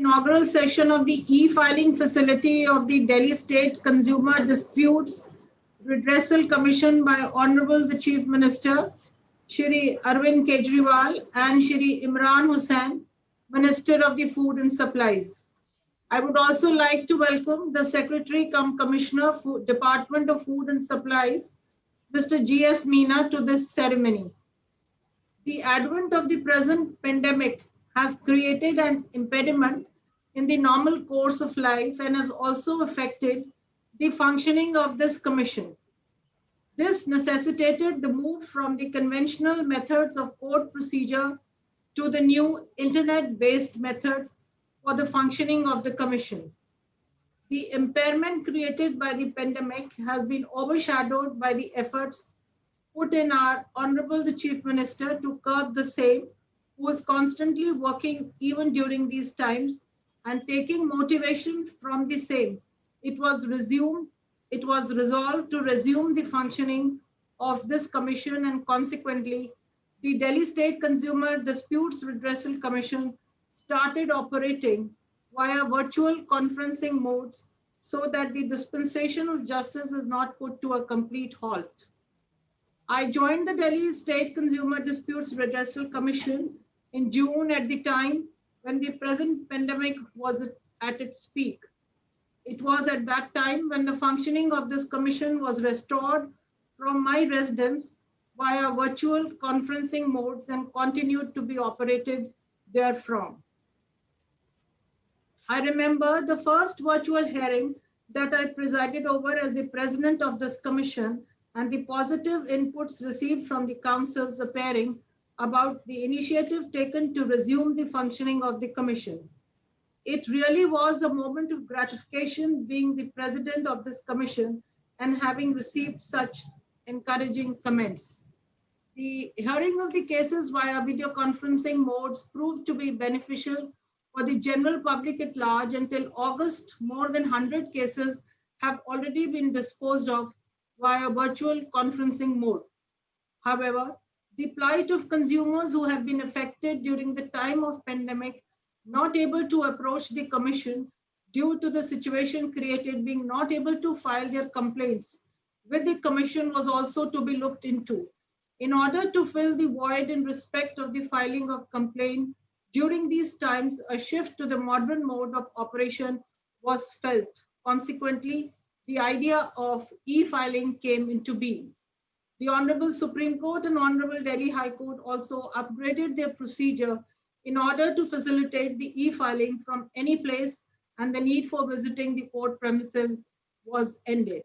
inaugural session of the e-filing facility of the Delhi State Consumer Disputes Redressal Commission by Honorable the Chief Minister, Shri Arvind Kejriwal and Shri Imran Hussain, Minister of the Food and Supplies. I would also like to welcome the Secretary cum Commissioner, Department of Food and Supplies, Mr. G.S. Meena, to this ceremony. The advent of the present pandemic has created an impediment in the normal course of life and has also affected the functioning of this commission. This necessitated the move from the conventional methods of court procedure to the new internet-based methods for the functioning of the commission. The impairment created by the pandemic has been overshadowed by the efforts put in our Honorable the Chief Minister to curb the same, who is constantly working even during these times and taking motivation from the same. It was resolved to resume the functioning of this commission, and consequently, the Delhi State Consumer Disputes Redressal Commission started operating via virtual conferencing modes so that the dispensation of justice is not put to a complete halt. I joined the Delhi State Consumer Disputes Redressal Commission in June at the time when the present pandemic was at its peak. It was at that time when the functioning of this commission was restored from my residence via virtual conferencing modes and continued to be operated therefrom. I remember the first virtual hearing that I presided over as the president of this commission and the positive inputs received from the councils appearing about the initiative taken to resume the functioning of the commission. It really was a moment of gratification being the president of this commission and having received such encouraging comments. The hearing of the cases via video conferencing modes proved to be beneficial for the general public at large. Until August, more than 100 cases have already been disposed of via virtual conferencing mode. However, the plight of consumers who have been affected during the time of pandemic, not able to approach the commission due to the situation created, being not able to file their complaints with the commission, was also to be looked into. In order to fill the void in respect of the filing of complaint during these times, a shift to the modern mode of operation was felt. Consequently, the idea of e-filing came into being. The Honorable Supreme Court and Honorable Delhi High Court also upgraded their procedure in order to facilitate the e-filing from any place, and the need for visiting the court premises was ended.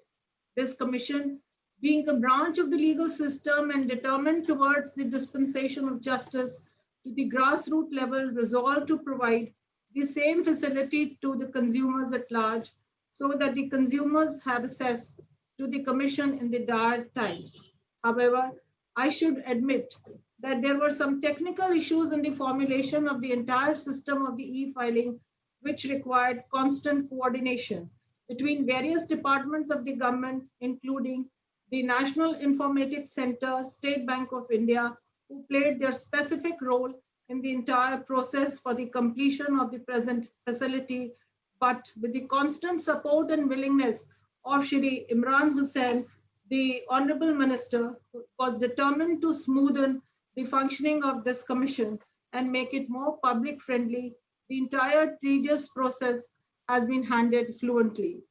This commission, being a branch of the legal system and determined towards the dispensation of justice to the grassroots level, resolved to provide the same facility to the consumers at large so that the consumers have access to the commission in the dire times. However, I should admit that there were some technical issues in the formulation of the entire system of the e-filing, which required constant coordination between various departments of the government, including the National Informatics Center, State Bank of India, who played their specific role in the entire process for the completion of the present facility. But with the constant support and willingness of Shri Imran Hussain, the Honorable Minister was determined to smoothen the functioning of this commission and make it more public friendly. The entire tedious process has been handled fluently.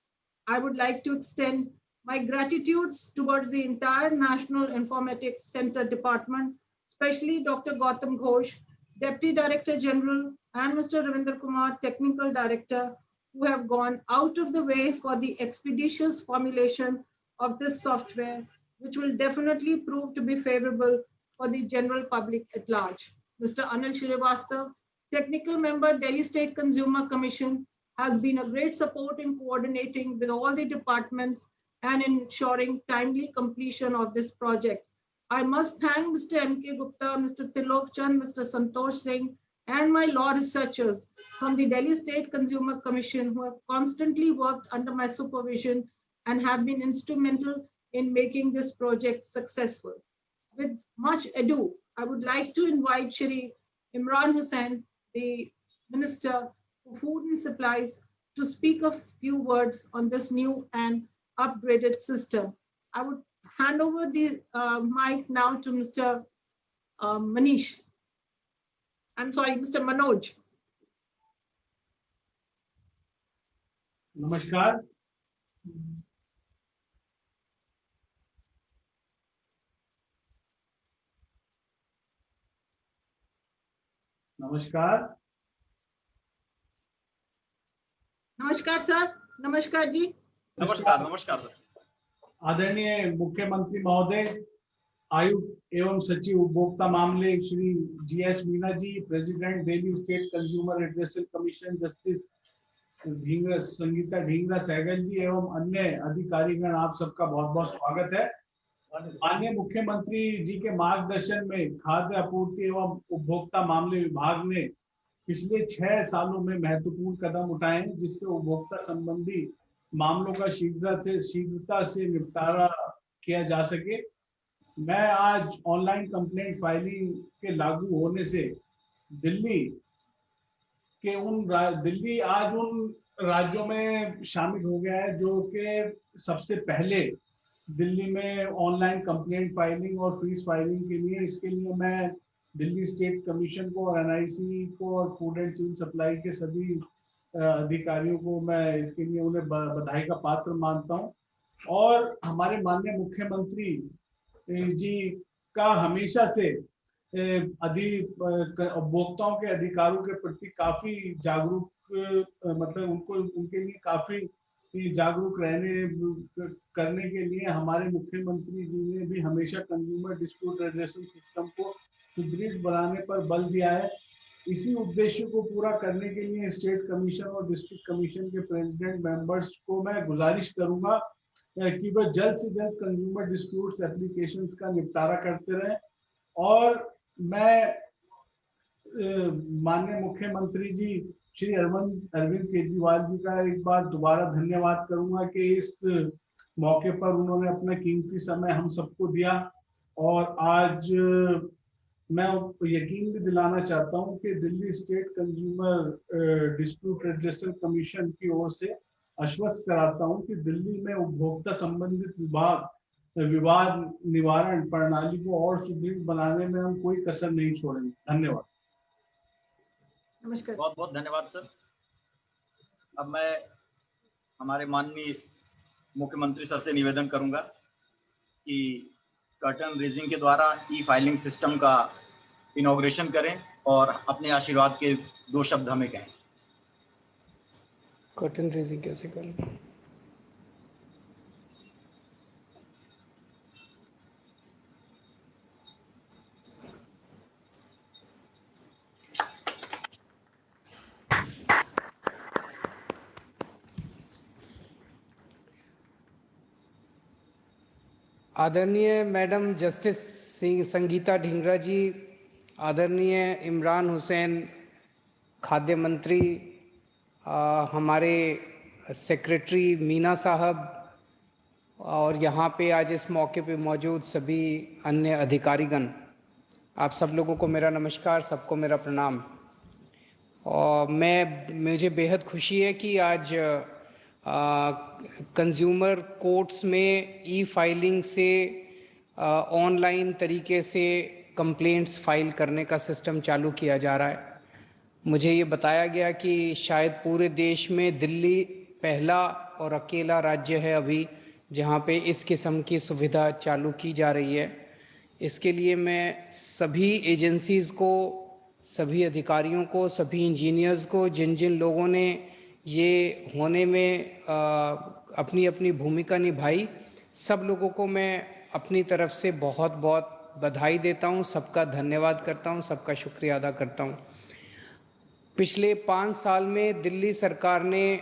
I would like to extend my gratitudes towards the entire National Informatics Center Department, especially Dr. Gautam Ghosh, Deputy Director General, and Mr. Ravinder Kumar, Technical Director, who have gone out of the way for the expeditious formulation of this software, which will definitely prove to be favorable for the general public at large. Mr. Anil Shrivastava, Technical Member, Delhi State Consumer Commission, has been a great support in coordinating with all the departments and ensuring timely completion of this project. I must thank Mr. M.K. Gupta, Mr. Tilok Chand, Mr. Santosh Singh, and my law researchers from the Delhi State Consumer Commission, who have constantly worked under my supervision and have been instrumental in making this project successful. With much ado, I would like to invite Shri Imran Hussain, the Minister, Food and Supplies to speak a few words on this new and upgraded system. I would hand over the mic now to Mr. Manish. I'm sorry, Mr. Manoj. नमस्कार। नमस्कार। नमस्कार sir. नमस्कार जी। नमस्कार। नमस्कार sir. आदरणीय मुख्यमंत्री महोदय, आयुक्त एवं सचिव उपभोक्ता मामले Shri GS Meena ji, president Delhi state consumer redressal commission justice Sangeeta Dhingra Sahgal ji एवं अन्य अधिकारीगण, आप सबका बहुत बहुत स्वागत है। माननीय मुख्यमंत्री जी के मार्गदर्शन में खाद्य आपूर्ति एवं उपभोक्ता मामले विभाग ने पिछले 6 सालों में महत्वपूर्ण कदम उठाए हैं, जिससे उपभोक्ता संबंधी मामलों का शीघ्रता से निपटारा किया जा सके। मैं आज ऑनलाइन कंप्लेंट फाइलिंग के लागू होने से दिल्ली आज उन राज्यों में शामिल हो गया है जो कि सबसे पहले दिल्ली में ऑनलाइन कंप्लेंट फाइलिंग और फीस फाइलिंग के लिए, इसके लिए मैं दिल्ली स्टेट कमीशन को और NIC को और फूड एंड सिविल सप्लाई के सभी अधिकारियों को मैं इसके लिए उन्हें बधाई का पात्र मानता हूं। और हमारे माननीय मुख्यमंत्री जी का हमेशा से उपभोक्ताओं के अधिकारों के प्रति काफी जागरूक, मतलब उनके लिए काफी जागरूक करने के लिए हमारे मुख्यमंत्री जी ने भी हमेशा कंज्यूमर डिस्प्यूट रेजोल्यूशन सिस्टम को सुदृढ़ बनाने पर बल दिया है। इसी उद्देश्य को पूरा करने के लिए स्टेट कमीशन और डिस्ट्रिक्ट कमीशन के प्रेसिडेंट मेंबर्स को मैं गुजारिश करूंगा कि वह जल्द से जल्द कंज्यूमर डिस्प्यूट्स एप्लीकेशंस का निपटारा करते रहें। और मैं माननीय मुख्यमंत्री जी श्री अरविंद केजरीवाल जी का एक बार दोबारा धन्यवाद करूंगा कि इस मौके पर उन्होंने अपना कीमती समय हम सबको दिया। और आज मैं यकीन भी दिलाना चाहता हूं कि Delhi state consumer dispute resolution commission की ओर से आश्वस्त कराता हूं कि दिल्ली में उपभोक्ता संबंधित विवाद निवारण प्रणाली को और सुदृढ़ बनाने में हम कोई कसर नहीं छोड़ेंगे। धन्यवाद। नमस्कार। बहुत बहुत धन्यवाद सर। अब मैं हमारे माननीय मुख्यमंत्री सर से निवेदन करूंगा कि कर्टन रेजिंग के द्वारा फाइलिंग सिस्टम का इनॉग्रेशन करें और अपने आशीर्वाद के 2 शब्द हमें कहें। कर्टन रेजिंग कैसे करें? आदरणीय मैडम जस्टिस संगीता ढींगरा जी, आदरणीय इमरान हुसैन खाद्य मंत्री, हमारे सेक्रेटरी मीना साहब और यहाँ पे आज इस मौके पे मौजूद सभी अन्य अधिकारीगण, आप सब लोगों को मेरा नमस्कार, सबको मेरा प्रणाम। और मुझे बेहद खुशी है कि आज कंज्यूमर कोर्ट्स में फाइलिंग से ऑनलाइन तरीके से कंप्लेंट्स फाइल करने का सिस्टम चालू किया जा रहा है। मुझे ये बताया गया कि शायद पूरे देश में दिल्ली पहला और अकेला राज्य है अभी जहाँ पे इस किस्म की सुविधा चालू की जा रही है। इसके लिए मैं सभी एजेंसीज़ को, सभी अधिकारियों को, सभी इंजीनियर्स को, जिन जिन लोगों ने ये होने में अपनी अपनी भूमिका निभाई, सब लोगों को मैं अपनी तरफ से बहुत बहुत बधाई देता हूँ, सबका धन्यवाद करता हूँ, सबका शुक्रिया अदा करता हूँ। पिछले 5 साल में दिल्ली सरकार ने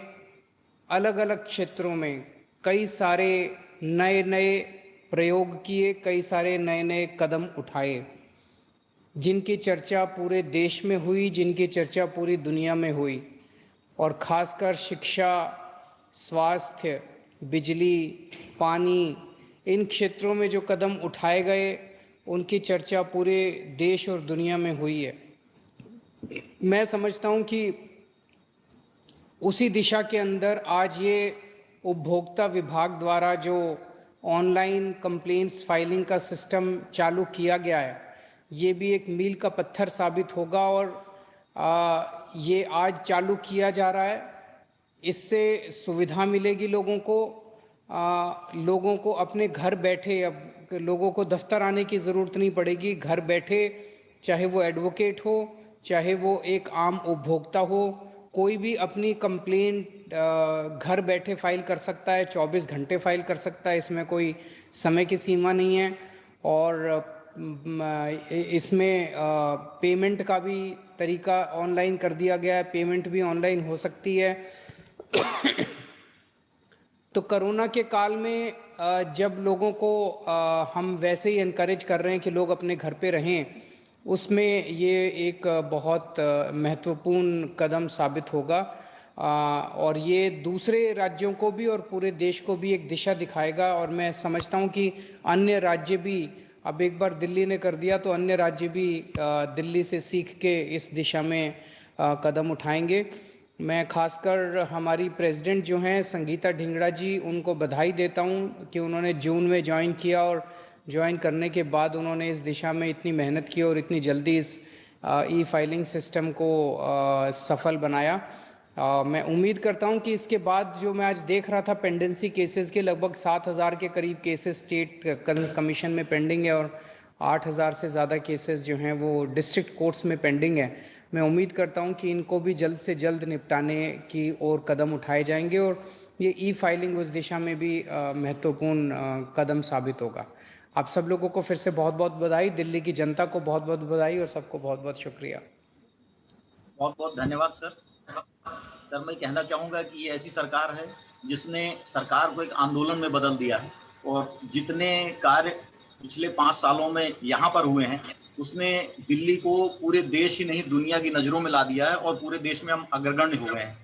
अलग अलग क्षेत्रों में कई सारे नए नए प्रयोग किए, कई सारे नए नए कदम उठाए, जिनकी चर्चा पूरे देश में हुई, जिनकी चर्चा पूरी दुनिया में हुई। और ख़ासकर शिक्षा, स्वास्थ्य, बिजली, पानी, इन क्षेत्रों में जो कदम उठाए गए उनकी चर्चा पूरे देश और दुनिया में हुई है। मैं समझता हूँ कि उसी दिशा के अंदर आज ये उपभोक्ता विभाग द्वारा जो ऑनलाइन कंप्लेंट्स फाइलिंग का सिस्टम चालू किया गया है, ये भी एक मील का पत्थर साबित होगा और ये आज चालू किया जा रहा है। इससे सुविधा मिलेगी लोगों को अपने घर बैठे, अब लोगों को दफ्तर आने की ज़रूरत नहीं पड़ेगी। घर बैठे, चाहे वो एडवोकेट हो, चाहे वो एक आम उपभोक्ता हो, कोई भी अपनी कंप्लेंट घर बैठे फाइल कर सकता है, 24 घंटे फाइल कर सकता है। इसमें कोई समय की सीमा नहीं है। और इसमें पेमेंट का भी तरीका ऑनलाइन कर दिया गया है, पेमेंट भी ऑनलाइन हो सकती है। तो कोरोना के काल में जब लोगों को हम वैसे ही इनकरेज कर रहे हैं कि लोग अपने घर पे रहें, उसमें ये एक बहुत महत्वपूर्ण कदम साबित होगा और ये दूसरे राज्यों को भी और पूरे देश को भी एक दिशा दिखाएगा। और मैं समझता हूँ कि अन्य राज्य भी, अब एक बार दिल्ली ने कर दिया तो अन्य राज्य भी दिल्ली से सीख के इस दिशा में कदम उठाएंगे। मैं खासकर हमारी प्रेसिडेंट जो हैं संगीता ढिंगड़ा जी, उनको बधाई देता हूँ कि उन्होंने जून में ज्वाइन किया और ज्वाइन करने के बाद उन्होंने इस दिशा में इतनी मेहनत की और इतनी जल्दी इस ई फाइलिंग सिस्टम को सफल बनाया। मैं उम्मीद करता हूं कि इसके बाद जो मैं आज देख रहा था पेंडेंसी केसेस के लगभग 7,000 के करीब केसेस स्टेट कमीशन में पेंडिंग है और 8,000 से ज़्यादा केसेस जो हैं वो डिस्ट्रिक्ट कोर्ट्स में पेंडिंग है। मैं उम्मीद करता हूं कि इनको भी जल्द से जल्द निपटाने की और कदम उठाए जाएंगे और ये ई फाइलिंग उस दिशा में भी महत्वपूर्ण कदम साबित होगा। आप सब लोगों को फिर से बहुत बहुत बधाई, दिल्ली की जनता को बहुत बहुत बधाई और सबको बहुत बहुत शुक्रिया। बहुत बहुत धन्यवाद सर। सर मैं कहना चाहूँगा कि ये ऐसी सरकार है जिसने सरकार को एक आंदोलन में बदल दिया है और जितने कार्य पिछले 5 सालों में यहाँ पर हुए हैं उसने दिल्ली को पूरे देश ही नहीं दुनिया की नज़रों में ला दिया है और पूरे देश में हम अग्रगण्य हो गए हैं।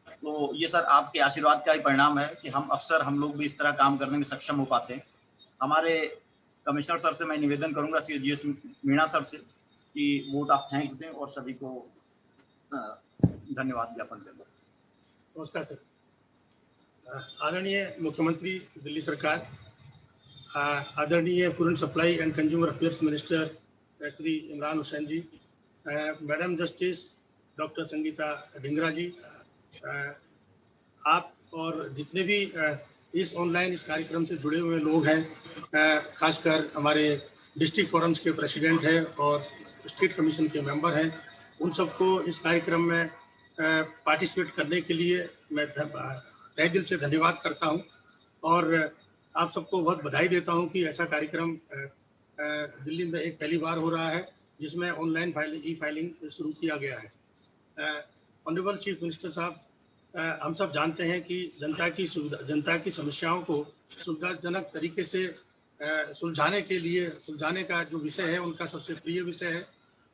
तो ये सर आपके आशीर्वाद का ही परिणाम है कि हम लोग भी इस तरह काम करने में सक्षम हो पाते हैं। हमारे कमिश्नर सर से मैं निवेदन करूंगा, श्री जीएस मीणा सर से, कि वोट ऑफ थैंक्स दें और सभी को धन्यवाद ज्ञापन दें। नमस्कार सर। आदरणीय मुख्यमंत्री दिल्ली सरकार, आदरणीय food and supply and consumer affairs minister Shri Imran Hussain ji, madam justice doctor Sangeeta Dhingra ji, आप और जितने भी इस ऑनलाइन इस कार्यक्रम से जुड़े हुए लोग हैं, खासकर हमारे डिस्ट्रिक्ट फोरम्स के प्रेसिडेंट हैं और स्टेट कमीशन के मेंबर हैं, उन सबको इस कार्यक्रम में पार्टिसिपेट करने के लिए मैं तहे दिल से धन्यवाद करता हूं और आप सबको बहुत बधाई देता हूं कि ऐसा कार्यक्रम दिल्ली में एक पहली बार हो रहा है जिसमें ऑनलाइन ई फाइलिंग शुरू किया गया है। ऑनरेबल चीफ मिनिस्टर साहब, हम सब जानते हैं कि जनता की समस्याओं को सुविधाजनक तरीके से सुलझाने का जो विषय है उनका सबसे प्रिय विषय है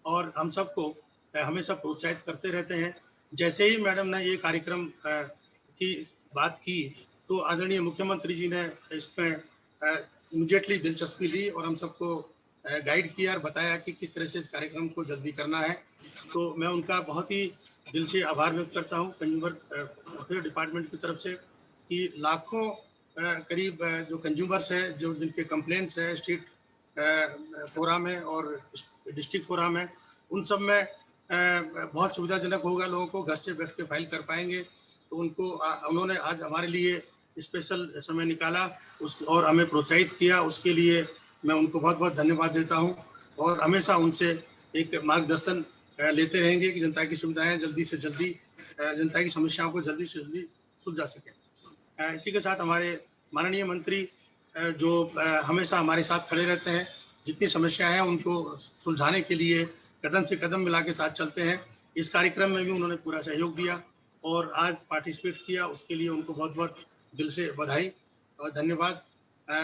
और हम सबको हमेशा प्रोत्साहित करते रहते हैं। जैसे ही मैडम ने ये कार्यक्रम की बात की तो आदरणीय मुख्यमंत्री जी ने इसमें इमीडिएटली दिलचस्पी ली और हम सबको गाइड किया और बताया कि किस तरह से इस कार्यक्रम को जल्दी करना है। तो मैं उनका बहुत ही दिल से आभार व्यक्त करता हूँ कंज्यूमर अफेयर डिपार्टमेंट की तरफ से कि लाखों करीब जो कंज्यूमर्स हैं, जो जिनके कंप्लेंट्स हैं स्टेट फोरम में और डिस्ट्रिक्ट फोरम में, उन सब में बहुत सुविधाजनक होगा, लोगों को घर से बैठ के फाइल कर पाएंगे। तो उन्होंने आज हमारे लिए स्पेशल समय निकाला और हमें प्रोत्साहित किया, उसके लिए मैं उनको बहुत बहुत धन्यवाद देता हूँ और हमेशा उनसे एक मार्गदर्शन लेते रहेंगे कि जनता की सुविधाएं जल्दी से जल्दी, जनता की समस्याओं को जल्दी से जल्दी सुलझा सकें। इसी के साथ हमारे माननीय मंत्री जो हमेशा हमारे साथ खड़े रहते हैं, जितनी समस्याएं हैं उनको सुलझाने के लिए कदम से कदम मिला के साथ चलते हैं। इस कार्यक्रम में भी उन्होंने पूरा सहयोग दिया और आज पार्टिसिपेट किया, उसके लिए उनको बहुत बहुत दिल से बधाई और धन्यवाद।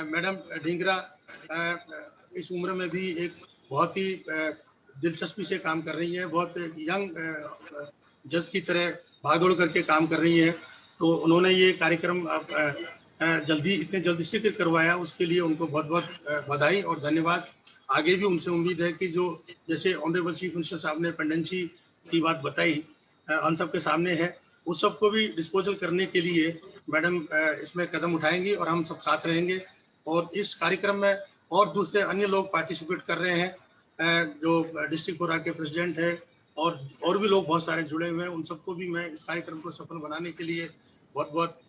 मैडम ढिंगरा इस उम्र में भी एक बहुत ही दिलचस्पी से काम कर रही है, बहुत यंग जज की तरह भागदौड़ करके काम कर रही है। तो उन्होंने ये कार्यक्रम इतने जल्दी से करवाया, उसके लिए उनको बहुत बहुत बधाई और धन्यवाद। आगे भी उनसे उम्मीद है कि जो जैसे ऑनरेबल चीफ मिनिस्टर साहब ने पेंडेंसी की बात बताई, हम सबके सामने है उस सबको भी डिस्पोजल करने के लिए मैडम इसमें कदम उठाएंगी और हम सब साथ रहेंगे। और इस कार्यक्रम में और दूसरे अन्य लोग पार्टिसिपेट कर रहे हैं, जो डिस्ट्रिक्ट फोरा के प्रेसिडेंट है और भी लोग बहुत सारे जुड़े हुए हैं। उन सबको भी मैं इस कार्यक्रम को सफल बनाने के लिए बहुत बहुत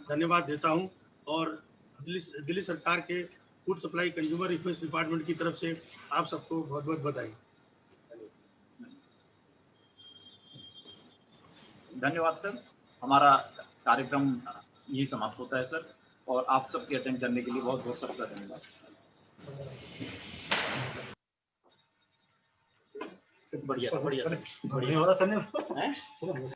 धन्यवाद देता हूं। और दिल्ली सरकार के food supply consumer affairs department की तरफ से आप सबको बहुत बहुत बधाई। धन्यवाद सर। हमारा कार्यक्रम यही समाप्त होता है सर, और आप सबके अटेंड करने के लिए बहुत बहुत सबका धन्यवाद। बढ़िया बढ़िया बढ़िया हो रहा सर।